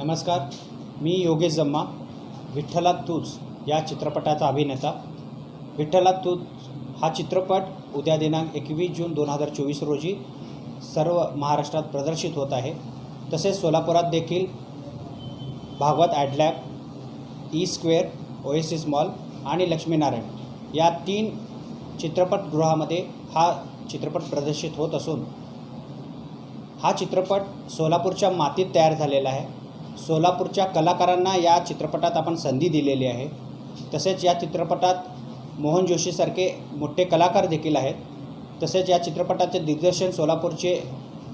नमस्कार, मी योगेश जम्मा, विठ्ठलात तूच या चित्रपटाचा अभिनेता। विठ्ठलात तूच हा चित्रपट उद्या दिनांक 21 जून 2024 रोजी सर्व महाराष्ट्रात प्रदर्शित होत आहे। तसेच सोलापुरात देखील Bhagwat Adlabs, E Square, Oasis mall आणि लक्ष्मीनारायण या 3 चित्रपटगृहामध्ये हा चित्रपट प्रदर्शित होत असून हा चित्रपट सोलापूरच्या मातीत तयार झालेला आहे। सोलापूरच्या कलाकारांना या चित्रपटात आपण संधी दिलेली आहे। तसेच या चित्रपटात मोहन जोशीसारखे मोठे कलाकार देखील आहेत। तसेच या चित्रपटाचे दिग्दर्शन सोलापूरचे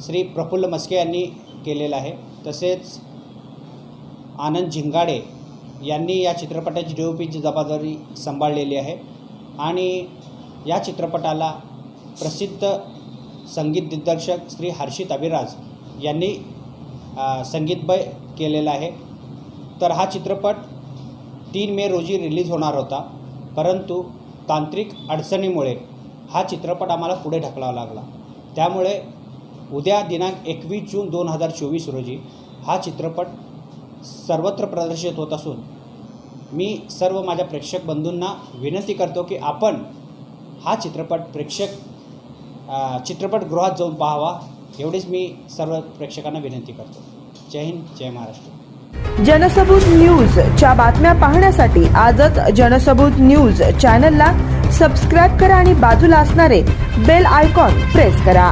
श्री प्रफुल्ल मस्के यांनी केलेलं आहे। तसेच आनंद झिंगाडे यांनी या चित्रपटाची DOPची जबाबदारी सांभाळलेली आहे आणि या चित्रपटाला प्रसिद्ध संगीत दिग्दर्शक श्री हर्षित अभिराज यांनी संगीतमय केलेला आहे। तर हा चित्रपट 3 मे रोजी रिलीज होणार होता, परंतु तांत्रिक अडचणीमुळे हा चित्रपट आम्हाला पुढे ढकलावा लागला। त्यामुळे उद्या दिनांक 21 जून 2024 रोजी हा चित्रपट सर्वत्र प्रदर्शित होत असून मी सर्व माझ्या प्रेक्षक बंधूंना विनंती करतो की आपण हा चित्रपट चित्रपटगृहात जाऊन पाहावा, एवढीच मी सर्व प्रेक्षकांना विनंती करतो। जय हिंद, जय महाराष्ट्र। जनसबूत न्यूजच्या बातम्या पाहण्यासाठी आजच जनसबूत न्यूज चॅनलला सबस्क्राइब करा आणि बाजूला असणारे बेल आयकॉन प्रेस करा।